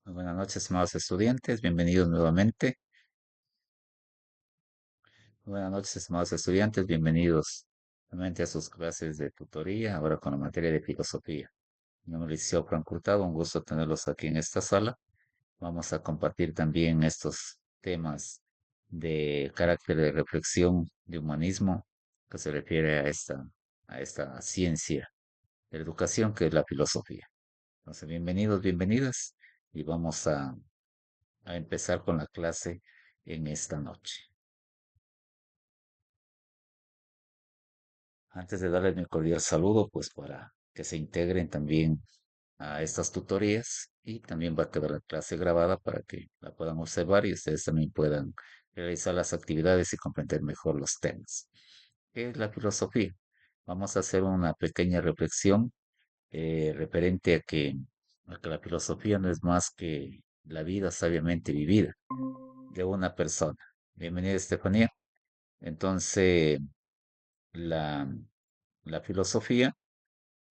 Muy buenas noches, estimados estudiantes. Bienvenidos nuevamente. Muy buenas noches, estimados estudiantes. Bienvenidos nuevamente a sus clases de tutoría, ahora con la materia de filosofía. Mi nombre es Liceo Franco Hurtado. Un gusto tenerlos aquí en esta sala. Vamos a compartir también estos temas de carácter de reflexión, de humanismo, que se refiere a esta ciencia de la educación que es la filosofía. Entonces, bienvenidos, bienvenidas, y vamos a empezar con la clase en esta noche. Antes de darles mi cordial saludo, pues para que se integren también a estas tutorías, y también va a quedar la clase grabada para que la puedan observar y ustedes también puedan realizar las actividades y comprender mejor los temas. ¿Qué es la filosofía? Vamos a hacer una pequeña reflexión referente a que la filosofía no es más que la vida sabiamente vivida de una persona. Bienvenida, Estefanía. Entonces, la, la filosofía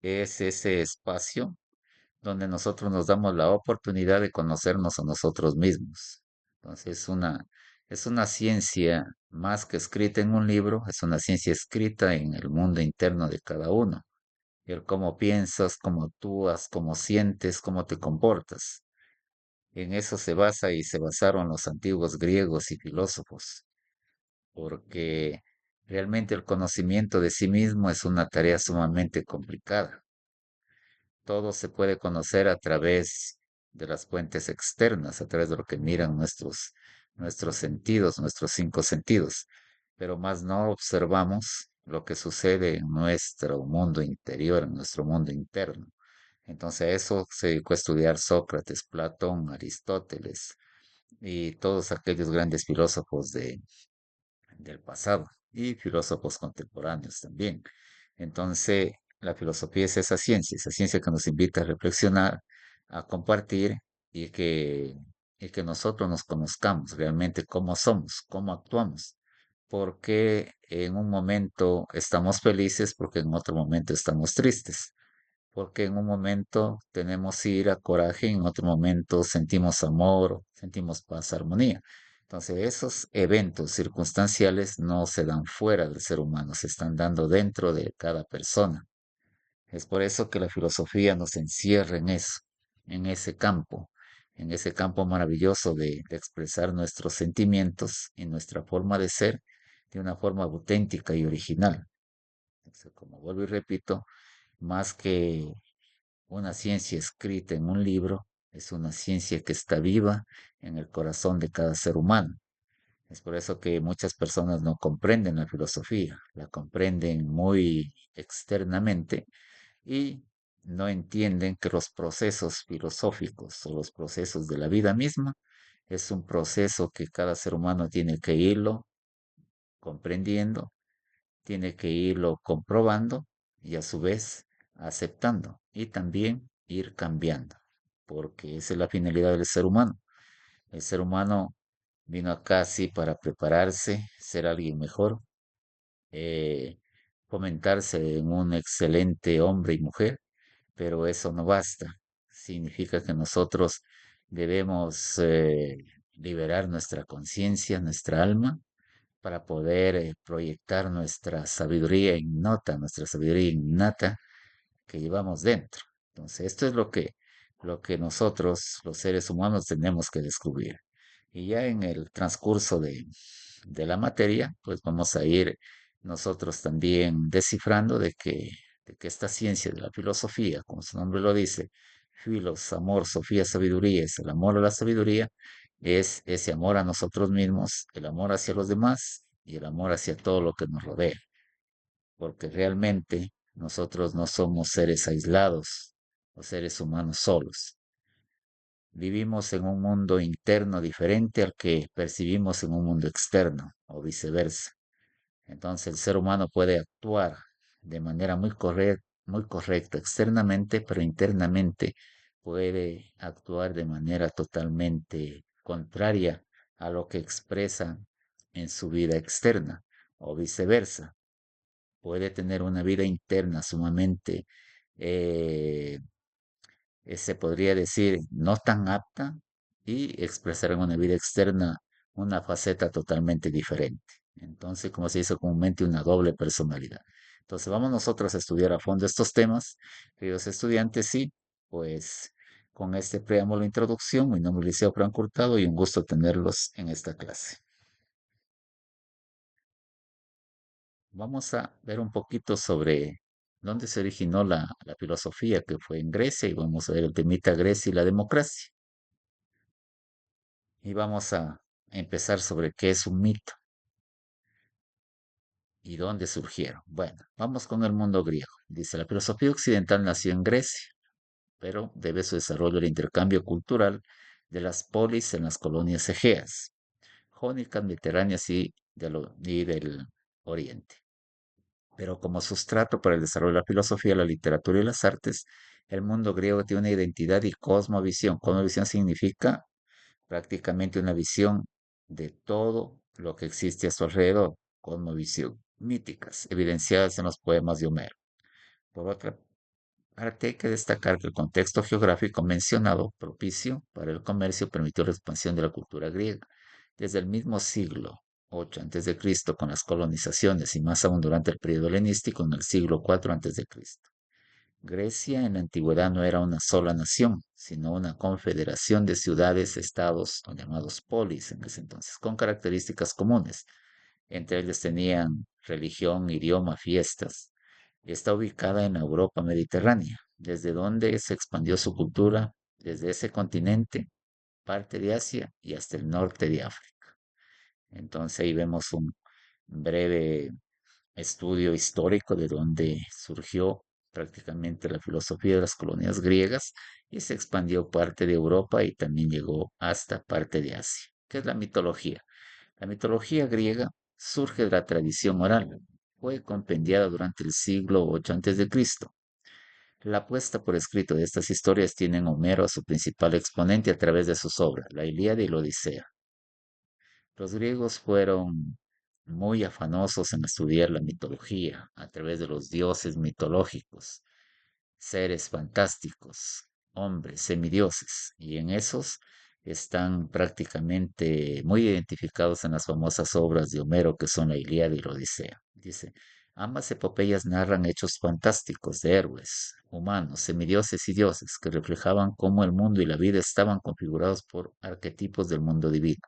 es ese espacio donde nosotros nos damos la oportunidad de conocernos a nosotros mismos. Entonces, es una ciencia más que escrita en un libro, es una ciencia escrita en el mundo interno de cada uno. El cómo piensas, cómo actúas, cómo sientes, cómo te comportas. En eso se basa y se basaron los antiguos griegos y filósofos, porque realmente el conocimiento de sí mismo es una tarea sumamente complicada. Todo se puede conocer a través de las fuentes externas, a través de lo que miran nuestros sentidos, nuestros cinco sentidos, pero más no observamos lo que sucede en nuestro mundo interior, en nuestro mundo interno. Entonces a eso se dedicó a estudiar Sócrates, Platón, Aristóteles y todos aquellos grandes filósofos del pasado y filósofos contemporáneos también. Entonces, la filosofía es esa ciencia que nos invita a reflexionar, a compartir y que nosotros nos conozcamos realmente cómo somos, cómo actuamos, porque en un momento estamos felices, porque en otro momento estamos tristes, porque en un momento tenemos ira, coraje, en otro momento sentimos amor, sentimos paz, armonía. Entonces, esos eventos circunstanciales no se dan fuera del ser humano, se están dando dentro de cada persona. Es por eso que la filosofía nos encierra en eso, en ese campo maravilloso de expresar nuestros sentimientos y nuestra forma de ser de una forma auténtica y original. Entonces, como vuelvo y repito, más que una ciencia escrita en un libro, es una ciencia que está viva en el corazón de cada ser humano. Es por eso que muchas personas no comprenden la filosofía, la comprenden muy externamente y no entienden que los procesos filosóficos o los procesos de la vida misma es un proceso que cada ser humano tiene que irlo comprendiendo, tiene que irlo comprobando y a su vez aceptando y también ir cambiando, porque esa es la finalidad del ser humano. El ser humano vino acá sí para prepararse, ser alguien mejor, eh, fomentarse en un excelente hombre y mujer, pero eso no basta. Significa que nosotros debemos liberar nuestra conciencia, nuestra alma, para poder proyectar nuestra sabiduría innata que llevamos dentro. Entonces, esto es lo que nosotros, los seres humanos, tenemos que descubrir. Y ya en el transcurso de la materia, pues vamos a ir nosotros también descifrando de que esta ciencia de la filosofía, como su nombre lo dice, filos, amor, sofía, sabiduría, es el amor a la sabiduría, es ese amor a nosotros mismos, el amor hacia los demás y el amor hacia todo lo que nos rodea, porque realmente nosotros no somos seres aislados o seres humanos solos. Vivimos en un mundo interno diferente al que percibimos en un mundo externo o viceversa. Entonces el ser humano puede actuar de manera muy correcta externamente, pero internamente puede actuar de manera totalmente contraria a lo que expresa en su vida externa o viceversa. Puede tener una vida interna sumamente, se podría decir, no tan apta, y expresar en una vida externa una faceta totalmente diferente. Entonces, como se dice comúnmente, una doble personalidad. Entonces, vamos nosotros a estudiar a fondo estos temas, queridos estudiantes, y pues con este preámbulo de introducción, mi nombre es Liceo Franco Hurtado y un gusto tenerlos en esta clase. Vamos a ver un poquito sobre dónde se originó la filosofía que fue en Grecia y vamos a ver el temita Grecia y la democracia. Y vamos a empezar sobre qué es un mito y dónde surgieron. Bueno, vamos con el mundo griego. Dice, la filosofía occidental nació en Grecia, pero debe su desarrollo al intercambio cultural de las polis en las colonias egeas, jónicas, mediterráneas y del oriente. Pero como sustrato para el desarrollo de la filosofía, la literatura y las artes, el mundo griego tiene una identidad y cosmovisión. Cosmovisión significa prácticamente una visión de todo lo que existe a su alrededor, cosmovisión, míticas, evidenciadas en los poemas de Homero. Por otra parte, hay que destacar que el contexto geográfico mencionado, propicio para el comercio, permitió la expansión de la cultura griega. Desde el mismo siglo VIII a.C., con las colonizaciones y más aún durante el periodo helenístico en el siglo IV a.C. Grecia en la antigüedad no era una sola nación, sino una confederación de ciudades-estados, o llamados polis en ese entonces, con características comunes. Entre ellos tenían religión, idioma, fiestas. Está ubicada en la Europa mediterránea, desde donde se expandió su cultura desde ese continente, parte de Asia y hasta el norte de África. Entonces ahí vemos un breve estudio histórico de donde surgió prácticamente la filosofía de las colonias griegas y se expandió parte de Europa y también llegó hasta parte de Asia. ¿Qué es la mitología? La mitología griega surge de la tradición oral. Fue compendiada durante el siglo VIII a.C. La puesta por escrito de estas historias tienen Homero a su principal exponente a través de sus obras, la Ilíada y la Odisea. Los griegos fueron muy afanosos en estudiar la mitología a través de los dioses mitológicos, seres fantásticos, hombres, semidioses, y en esos están prácticamente muy identificados en las famosas obras de Homero que son la Ilíada y la Odisea. Dice, ambas epopeyas narran hechos fantásticos de héroes, humanos, semidioses y dioses que reflejaban cómo el mundo y la vida estaban configurados por arquetipos del mundo divino.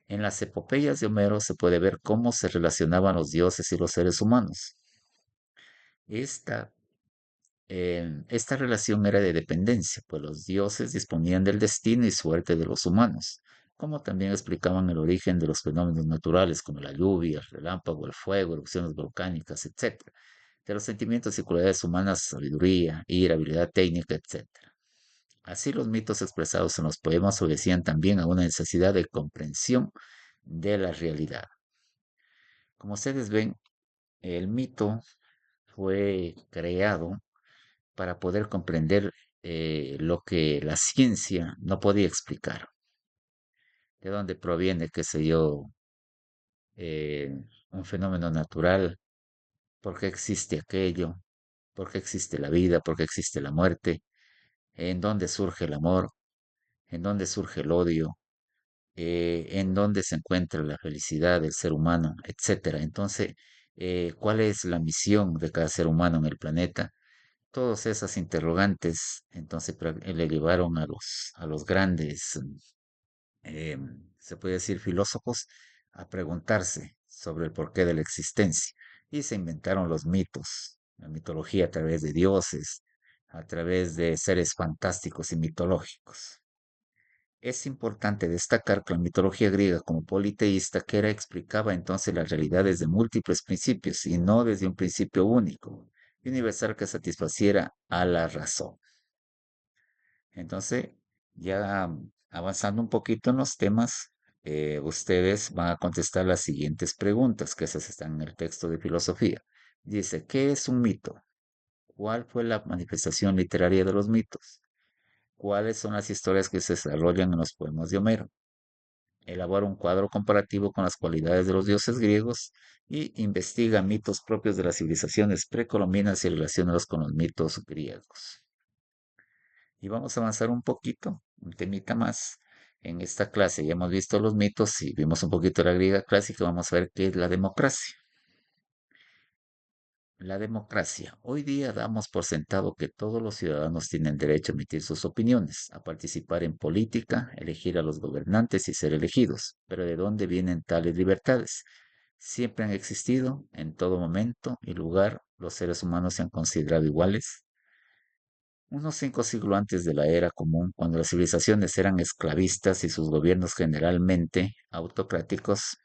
En las epopeyas de Homero se puede ver cómo se relacionaban los dioses y los seres humanos. Esta, esta relación era de dependencia, pues los dioses disponían del destino y suerte de los humanos, como también explicaban el origen de los fenómenos naturales como la lluvia, el relámpago, el fuego, erupciones volcánicas, etc. De los sentimientos y cualidades humanas, sabiduría, ira, habilidad técnica, etc. Así los mitos expresados en los poemas obedecían también a una necesidad de comprensión de la realidad. Como ustedes ven, el mito fue creado para poder comprender lo que la ciencia no podía explicar. De dónde proviene, qué sé yo, eh, un fenómeno natural, por qué existe aquello, por qué existe la vida, por qué existe la muerte, en dónde surge el amor, en dónde surge el odio, en dónde se encuentra la felicidad del ser humano, etcétera. Entonces, ¿cuál es la misión de cada ser humano en el planeta? Todas esas interrogantes, entonces, le llevaron a los grandes, se puede decir, filósofos a preguntarse sobre el porqué de la existencia. Y se inventaron los mitos, la mitología a través de dioses, a través de seres fantásticos y mitológicos. Es importante destacar que la mitología griega como politeísta que era explicaba entonces la realidad desde múltiples principios y no desde un principio único y universal que satisfaciera a la razón. Entonces, ya avanzando un poquito en los temas, ustedes van a contestar las siguientes preguntas, que esas están en el texto de filosofía. Dice, ¿qué es un mito? ¿Cuál fue la manifestación literaria de los mitos? ¿Cuáles son las historias que se desarrollan en los poemas de Homero? Elabora un cuadro comparativo con las cualidades de los dioses griegos y investiga mitos propios de las civilizaciones precolombinas y relaciónalos con los mitos griegos. Y vamos a avanzar un poquito, un temita más. En esta clase ya hemos visto los mitos y vimos un poquito la griega clásica, vamos a ver qué es la democracia. La democracia. Hoy día damos por sentado que todos los ciudadanos tienen derecho a emitir sus opiniones, a participar en política, elegir a los gobernantes y ser elegidos. Pero ¿de dónde vienen tales libertades? Siempre han existido, en todo momento y lugar, los seres humanos se han considerado iguales. Unos 5 siglos antes de la era común, cuando las civilizaciones eran esclavistas y sus gobiernos generalmente autocráticos,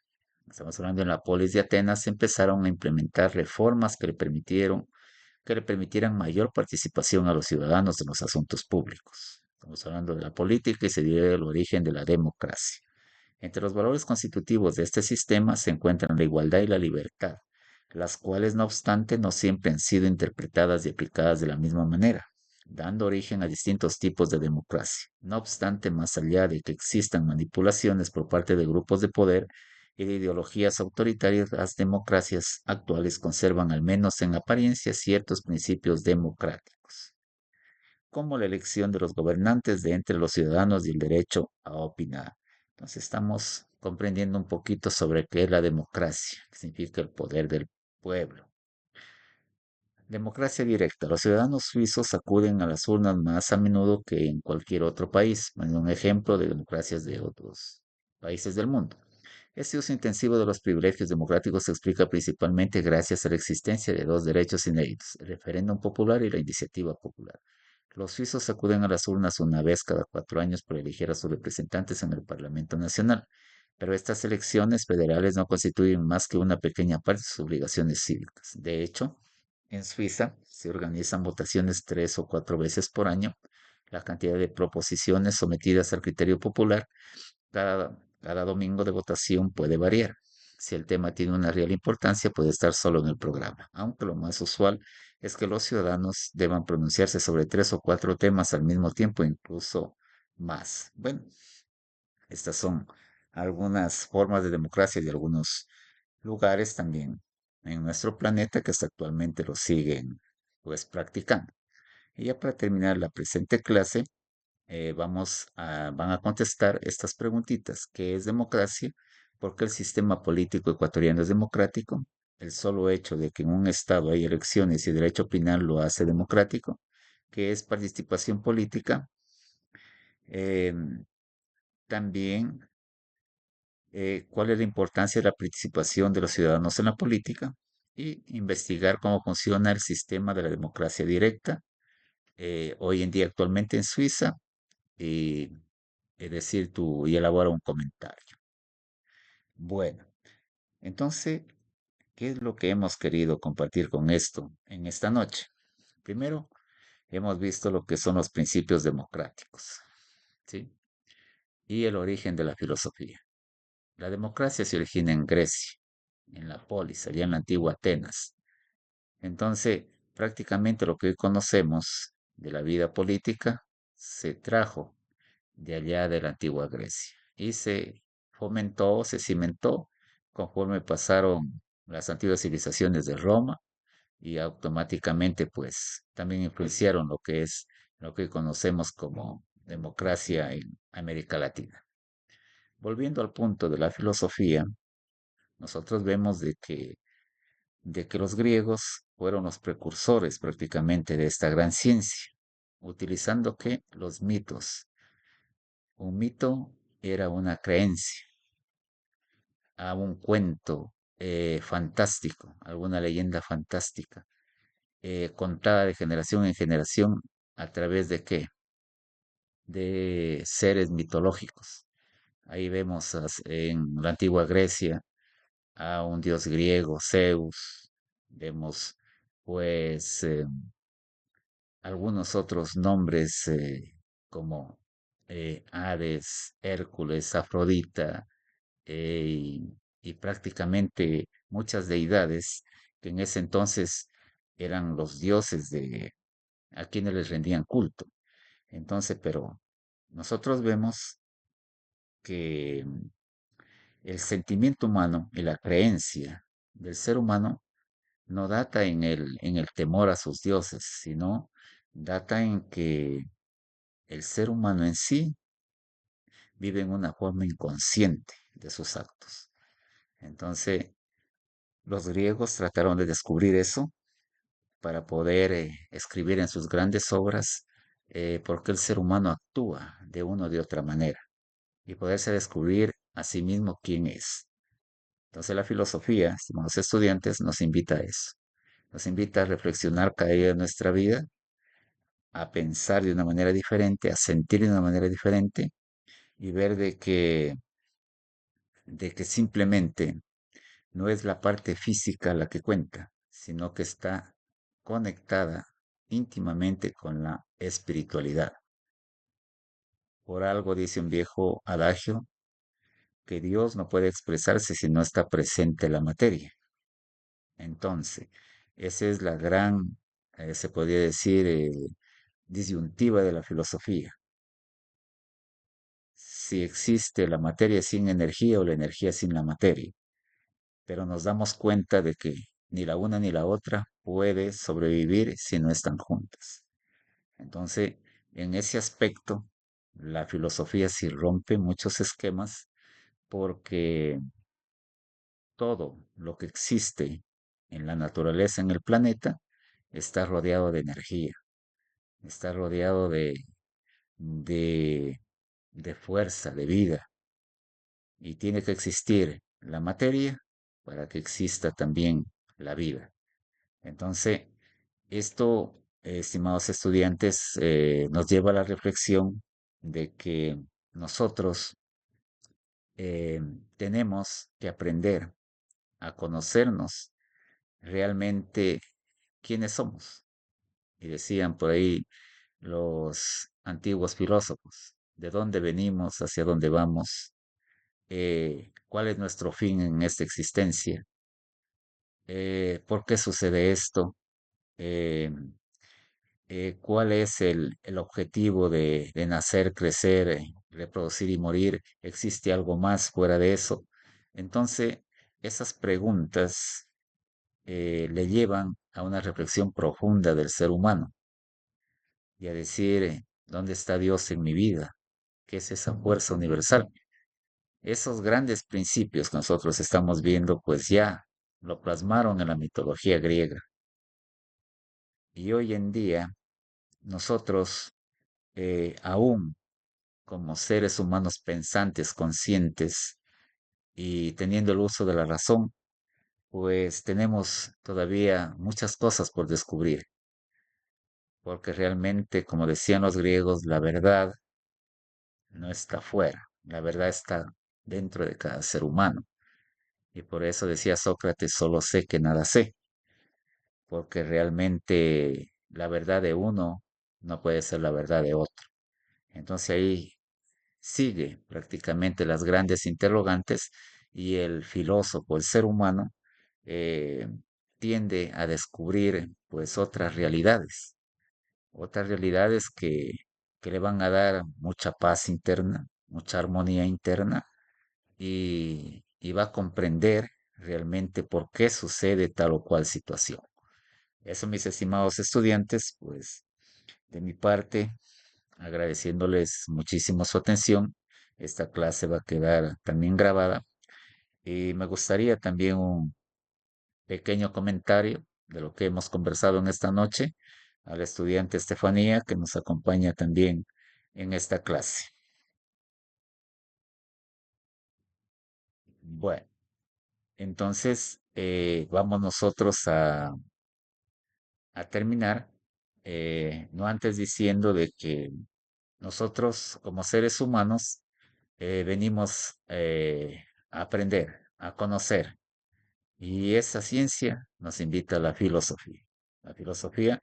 estamos hablando de la polis de Atenas, empezaron a implementar reformas que le permitieran mayor participación a los ciudadanos en los asuntos públicos. Estamos hablando de la política y se debe el origen de la democracia. Entre los valores constitutivos de este sistema se encuentran la igualdad y la libertad, las cuales, no obstante, no siempre han sido interpretadas y aplicadas de la misma manera, dando origen a distintos tipos de democracia. No obstante, más allá de que existan manipulaciones por parte de grupos de poder y de ideologías autoritarias, las democracias actuales conservan, al menos en apariencia, ciertos principios democráticos, como la elección de los gobernantes de entre los ciudadanos y el derecho a opinar. Entonces estamos comprendiendo un poquito sobre qué es la democracia, que significa el poder del pueblo. Democracia directa. Los ciudadanos suizos acuden a las urnas más a menudo que en cualquier otro país, poniendo un ejemplo de democracias de otros países del mundo. Este uso intensivo de los privilegios democráticos se explica principalmente gracias a la existencia de dos derechos inéditos, el referéndum popular y la iniciativa popular. Los suizos acuden a las urnas una vez cada 4 años para elegir a sus representantes en el Parlamento Nacional, pero estas elecciones federales no constituyen más que una pequeña parte de sus obligaciones cívicas. De hecho, en Suiza se organizan votaciones 3 o 4 veces por año. La cantidad de proposiciones sometidas al criterio popular cada domingo de votación puede variar. Si el tema tiene una real importancia, puede estar solo en el programa, aunque lo más usual es que los ciudadanos deban pronunciarse sobre 3 o 4 temas al mismo tiempo, incluso más. Bueno, estas son algunas formas de democracia de algunos lugares también en nuestro planeta que hasta actualmente lo siguen pues practicando. Y ya para terminar la presente clase, van a contestar estas preguntitas. ¿Qué es democracia? ¿Por qué el sistema político ecuatoriano es democrático? El solo hecho de que en un estado hay elecciones y derecho a opinar lo hace democrático. ¿Qué es participación política? Em, También, ¿cuál es la importancia de la participación de los ciudadanos en la política? Y investigar cómo funciona el sistema de la democracia directa hoy en día actualmente en Suiza y decir tú y elabora un comentario. Bueno, entonces, ¿qué es lo que hemos querido compartir con esto en esta noche? Primero, hemos visto lo que son los principios democráticos, ¿sí? Y el origen de la filosofía. La democracia se origina en Grecia, en la polis, allá en la antigua Atenas. Entonces, prácticamente lo que hoy conocemos de la vida política se trajo de allá de la antigua Grecia y se fomentó, se cimentó conforme pasaron las antiguas civilizaciones de Roma y automáticamente pues también influenciaron lo que es lo que conocemos como democracia en América Latina. Volviendo al punto de la filosofía, nosotros vemos de que los griegos fueron los precursores prácticamente de esta gran ciencia, utilizando que los mitos. Un mito era una creencia, a un cuento fantástico, alguna leyenda fantástica, contada de generación en generación a través de qué? De seres mitológicos. Ahí vemos en la antigua Grecia a un dios griego, Zeus. Vemos pues algunos otros nombres como Hades, Hércules, Afrodita y prácticamente muchas deidades que en ese entonces eran los dioses a quienes les rendían culto. Entonces, pero nosotros vemos que el sentimiento humano y la creencia del ser humano no data en el temor a sus dioses, sino data en que el ser humano en sí viven una forma inconsciente de sus actos. Entonces, los griegos trataron de descubrir eso para poder escribir en sus grandes obras por qué el ser humano actúa de una o de otra manera y poderse descubrir a sí mismo quién es. Entonces la filosofía, estimados estudiantes, nos invita a eso. Nos invita a reflexionar cada día de nuestra vida, a pensar de una manera diferente, a sentir de una manera diferente y ver de que simplemente no es la parte física la que cuenta, sino que está conectada íntimamente con la espiritualidad. Por algo dice un viejo adagio que Dios no puede expresarse si no está presente la materia. Entonces, esa es la gran, se podría decir, disyuntiva de la filosofía. Si existe la materia sin energía o la energía sin la materia, pero nos damos cuenta de que ni la una ni la otra puede sobrevivir si no están juntas. Entonces, en ese aspecto, la filosofía sí rompe muchos esquemas porque todo lo que existe en la naturaleza, en el planeta, está rodeado de energía, está rodeado de, de fuerza, de vida, y tiene que existir la materia para que exista también la vida. Entonces, esto, estimados estudiantes, nos lleva a la reflexión de que nosotros eh, tenemos que aprender a conocernos realmente quiénes somos. Y decían por ahí los antiguos filósofos, de dónde venimos, hacia dónde vamos, cuál es nuestro fin en esta existencia, por qué sucede esto, eh, cuál es el objetivo de nacer, crecer, reproducir y morir, existe algo más fuera de eso. Entonces, esas preguntas le llevan a una reflexión profunda del ser humano y a decir, ¿dónde está Dios en mi vida? ¿Qué es esa fuerza universal? Esos grandes principios que nosotros estamos viendo, pues ya lo plasmaron en la mitología griega. Y hoy en día, nosotros, aún como seres humanos pensantes, conscientes y teniendo el uso de la razón, pues tenemos todavía muchas cosas por descubrir, porque realmente, como decían los griegos, la verdad no está fuera, la verdad está dentro de cada ser humano. Y por eso decía Sócrates, solo sé que nada sé, porque realmente la verdad de uno no puede ser la verdad de otro. Entonces ahí sigue prácticamente las grandes interrogantes y el filósofo, el ser humano, eh, tiende a descubrir pues otras realidades que le van a dar mucha paz interna, mucha armonía interna y va a comprender realmente por qué sucede tal o cual situación. Eso, mis estimados estudiantes, pues de mi parte, agradeciéndoles muchísimo su atención. Esta clase va a quedar también grabada y me gustaría también un pequeño comentario de lo que hemos conversado en esta noche a la estudiante Estefanía que nos acompaña también en esta clase. Bueno, entonces vamos nosotros a terminar, no antes diciendo de que nosotros como seres humanos venimos a aprender, a conocer, y esa ciencia nos invita a la filosofía. La filosofía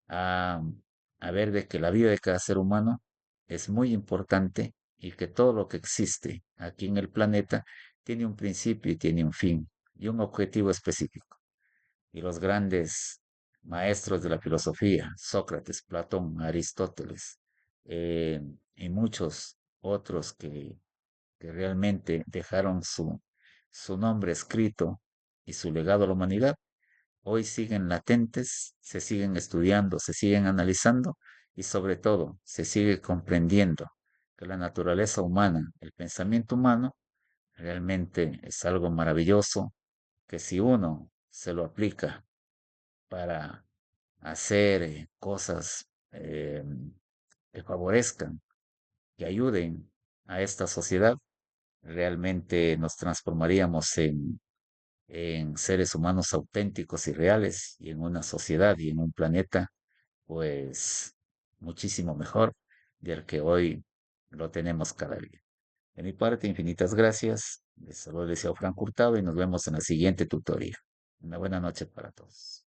a, a ver de que la vida de cada ser humano es muy importante y que todo lo que existe aquí en el planeta tiene un principio y tiene un fin y un objetivo específico. Y los grandes maestros de la filosofía, Sócrates, Platón, Aristóteles, eh, y muchos otros que realmente dejaron su nombre escrito y su legado a la humanidad, hoy siguen latentes, se siguen estudiando, se siguen analizando y sobre todo se sigue comprendiendo que la naturaleza humana, el pensamiento humano, realmente es algo maravilloso que si uno se lo aplica para hacer cosas que favorezcan, que ayuden a esta sociedad, realmente nos transformaríamos en seres humanos auténticos y reales y en una sociedad y en un planeta, pues muchísimo mejor del que hoy lo tenemos cada día. De mi parte, infinitas gracias. Les saludo, deseo Frank Hurtado y nos vemos en la siguiente tutoría. Una buena noche para todos.